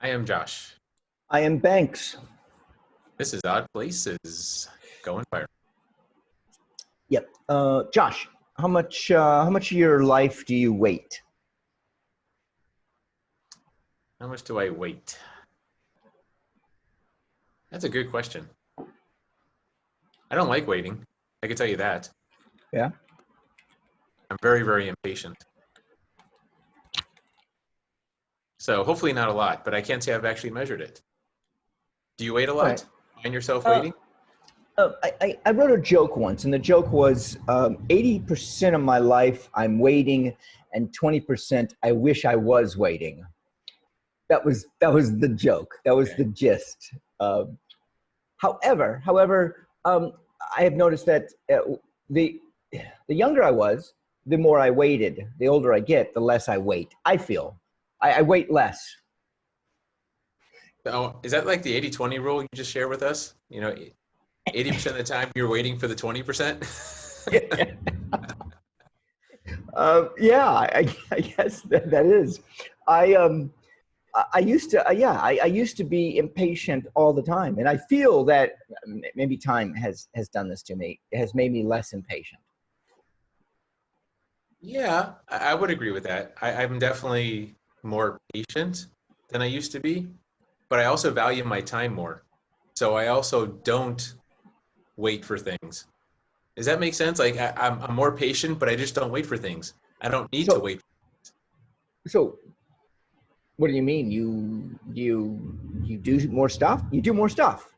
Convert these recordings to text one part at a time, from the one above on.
I am Josh. I am Banks. This is Odd Places. Going fire. Yep. Josh, how much of your life do you wait? How much do I wait? That's a good question. I don't like waiting. I can tell you that. Yeah. I'm very, very impatient. So hopefully not a lot, but I can't say I've actually measured it. Do you wait a All right. lot? Find yourself Uh, waiting? I wrote a joke once, and the joke was 80% of my life I'm waiting, and 20% I wish I was waiting. That was the joke. That was Okay. the gist. However, I have noticed that the the younger I was, the more I waited. The older I get, the less I wait. I feel I wait less. So is that like the 80-20 rule you just shared with us? 80% of the time you're waiting for the 20%? Yeah, I guess that is. I I used to I used to be impatient all the time, and I feel that maybe time has done this to me. It has made me less impatient. Yeah, I would agree with that. I'm definitely more patient than I used to be, but I also value my time more. So I also don't wait for things. Does that make sense? Like I'm more patient, but I just don't wait for things. I don't need to So wait. so what do you mean? You do more stuff? You do more stuff.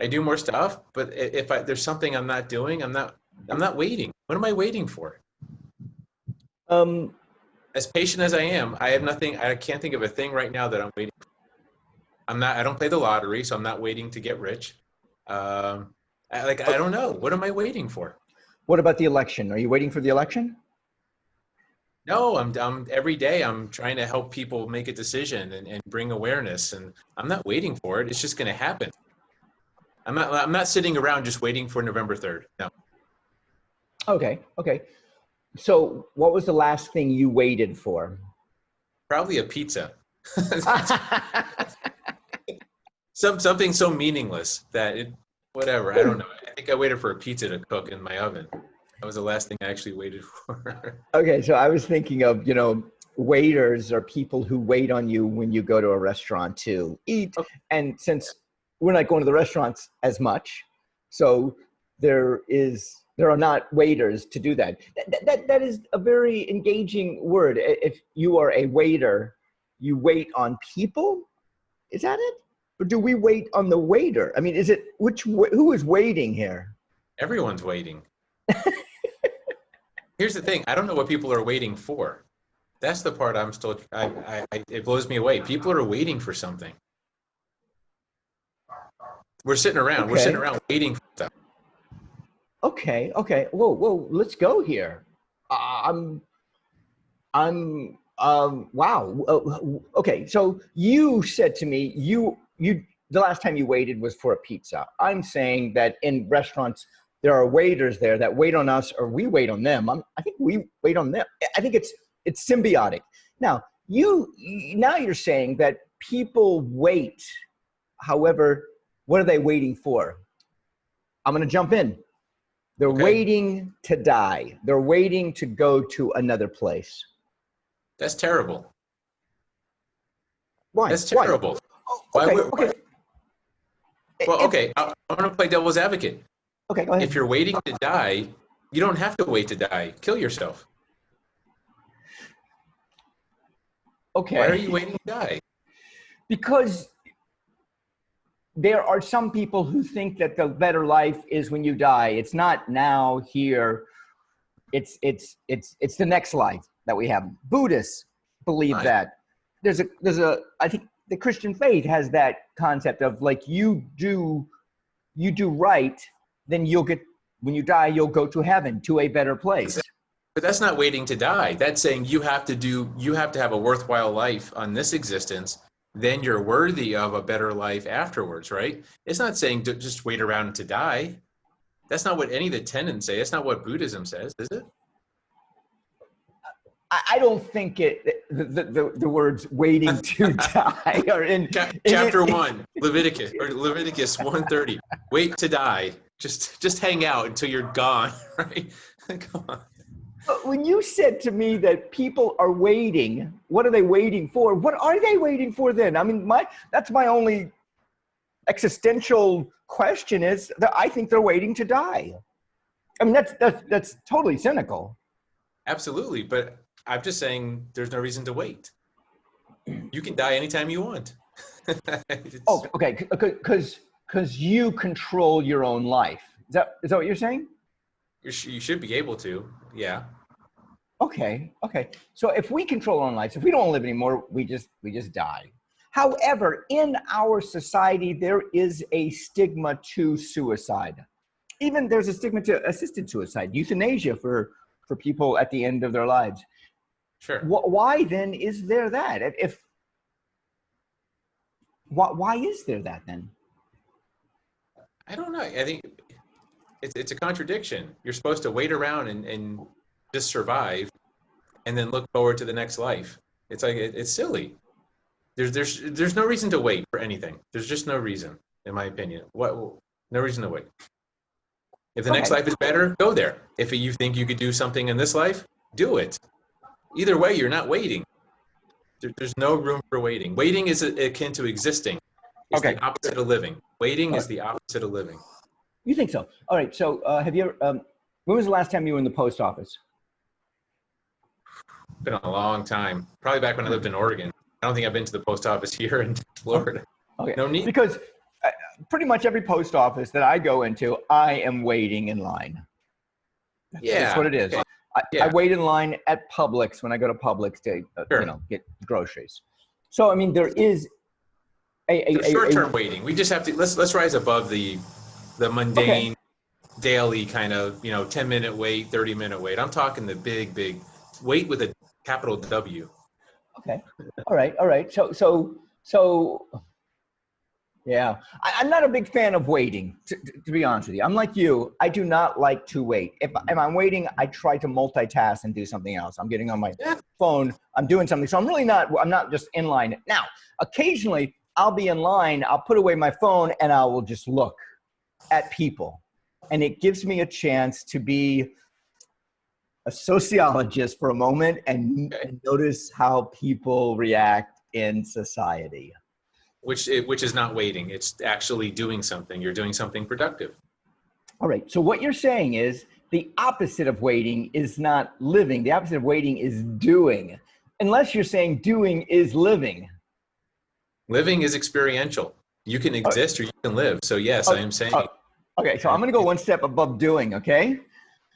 I do more stuff, but if there's something I'm not doing, I'm not waiting. What am I waiting for? Um, As patient as I am, I have nothing. I can't think of a thing right now that I'm waiting for. I'm not. I don't play the lottery, so I'm not waiting to get rich. I don't know. What am I waiting for? what about the election? Are you waiting for the election? No, I'm every day I'm trying to help people make a decision and bring awareness, and I'm not waiting for it. It's just going to happen. I'm not sitting around just waiting for November 3rd. No. Okay, okay. So what was the last thing you waited for? Probably a pizza. Something so meaningless that whatever. I don't know. I think I waited for a pizza to cook in my oven. That was the last thing I actually waited for. Okay, so I was thinking of, waiters are people who wait on you when you go to a restaurant to eat. Okay. And since we're not going to the restaurants as much, so there are not waiters to do that. That is a very engaging word. If you are a waiter, you wait on people. Is that it? Or do we wait on the waiter? I mean, who is waiting here? Everyone's waiting. Here's the thing. I don't know what people are waiting for. That's the part I'm still. It blows me away. People are waiting for something. We're sitting around. We're sitting Okay. around waiting for stuff. Okay. Whoa, let's go here. Wow. Okay, so you said to me, the last time you waited was for a pizza. I'm saying that in restaurants, there are waiters there that wait on us, or we wait on them. I think we wait on them. I think it's symbiotic. Now, now you're saying that people wait. However, what are they waiting for? I'm going to jump in. They're Okay. waiting to die. They're waiting to go to another place. That's terrible. Why? That's terrible. Oh, Why okay, would? okay. Well, If, okay. I'm going to play devil's advocate. okay, go ahead. If you're waiting to die, you don't have to wait to die. Kill yourself. Okay. Why are you waiting to die? Because there are some people who think that the better life is when you die. It's not now, here. It's the next life that we have. Buddhists believe Fine. that. I think the Christian faith has that concept of like you do right, then when you die, you'll go to heaven, to a better place. But that's not waiting to die. That's saying you have to have a worthwhile life on this existence. Then you're worthy of a better life afterwards, right? It's not saying to just wait around to die. That's not what any of the tenets say. That's not what Buddhism says, is it? I don't think the words waiting to die are in Chapter 1, Leviticus 1:30. Wait to die. Just hang out until you're gone, right? Come on. But when you said to me that people are waiting, what are they waiting for? What are they waiting for then? I mean, that's my only existential question is that I think they're waiting to die. I mean, that's totally cynical. Absolutely, but I'm just saying there's no reason to wait. You can die anytime you want. Oh, okay, because you control your own life. Is that what you're saying? You should be able to, yeah. Okay. So if we control our own lives, if we don't live anymore, we just die. However, in our society, there is a stigma to suicide. Even there's a stigma to assisted suicide, euthanasia for people at the end of their lives. Sure. Why then is there that? Why is there that then? I don't know. I think it's a contradiction. You're supposed to wait around and just survive and then look forward to the next life. It's like, it's silly. There's no reason to wait for anything. There's just no reason, in my opinion. No reason to wait. If the next life is better, go there. If you think you could do something in this life, do it. Either way, you're not waiting. There's no room for waiting. Waiting is akin to existing. It's the opposite of living. Waiting is the opposite of living. You think so? All right. So have you ever, when was the last time you were in the post office? Been a long time. Probably back when I lived in Oregon. I don't think I've been to the post office here in Florida. Okay. No need. Because pretty much every post office that I go into, I am waiting in line. That's what it is. Okay. I wait in line at Publix when I go to Publix to get groceries. So I mean, there is a short-term waiting. We just have to let's rise above the mundane daily kind of 10-minute wait, 30-minute wait. I'm talking the big wait with a capital W. Okay. All right. So yeah, I'm not a big fan of waiting, to be honest with you. I'm like you. I do not like to wait. If I'm waiting, I try to multitask and do something else. I'm getting on my phone. I'm doing something. So I'm not just in line. Now, occasionally I'll be in line. I'll put away my phone and I will just look at people. And it gives me a chance to be a sociologist for a moment and notice how people react in society. Which is not waiting. It's actually doing something. You're doing something productive. All right. So what you're saying is the opposite of waiting is not living. The opposite of waiting is doing. Unless you're saying doing is living. Living is experiential. You can exist or you can live. So yes, I am saying. Okay. So I'm going to go one step above doing. Okay.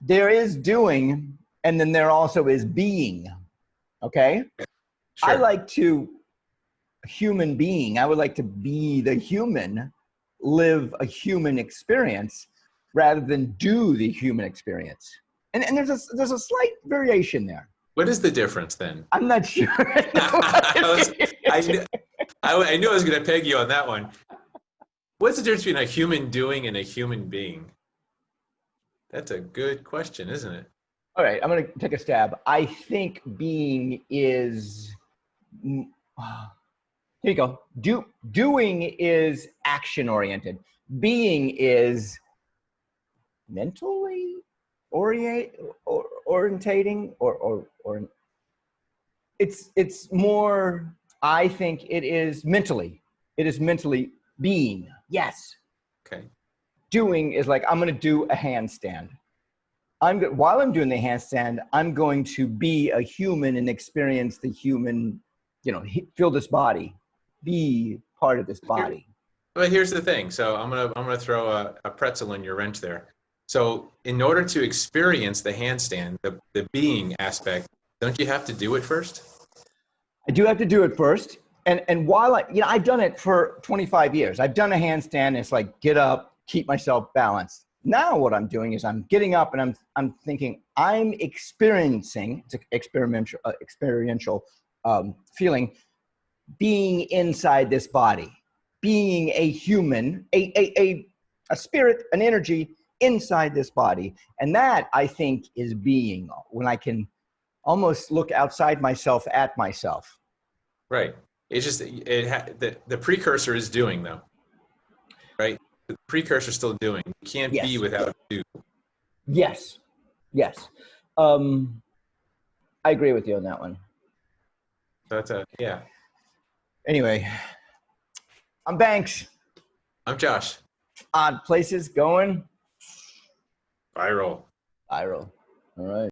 There is doing and then there also is being. Okay. Sure. I like to human being. I would like to be the human, live a human experience rather than do the human experience. And there's a slight variation there. What is the difference then? I'm not sure. I knew I was going to peg you on that one. What's the difference between a human doing and a human being? That's a good question, isn't it? All right, I'm going to take a stab. I think being is... Here you go. Doing is action-oriented. Being is mentally orientating, or it's more. I think it is mentally. It is mentally being. Yes. Okay. Doing is like I'm going to do a handstand. While I'm doing the handstand, I'm going to be a human and experience the human. Feel this body. Be part of this body. But here's the thing. So I'm gonna throw a pretzel in your wrench there. So in order to experience the handstand, the being aspect, don't you have to do it first? I do have to do it first. And while I've done it for 25 years. I've done a handstand. It's like get up, keep myself balanced. Now what I'm doing is I'm getting up and I'm thinking I'm experiencing. It's an experiential feeling. Being inside this body, being a human, a spirit, an energy inside this body. And that I think is being when I can almost look outside myself at myself. Right. It's just the precursor is doing though, right? The precursor is still doing. You can't be Yes. without do. Yes. Yes. I agree with you on that one. That's a yeah. Anyway, I'm Banks. I'm Josh. Odd places going Viral. viral. All right.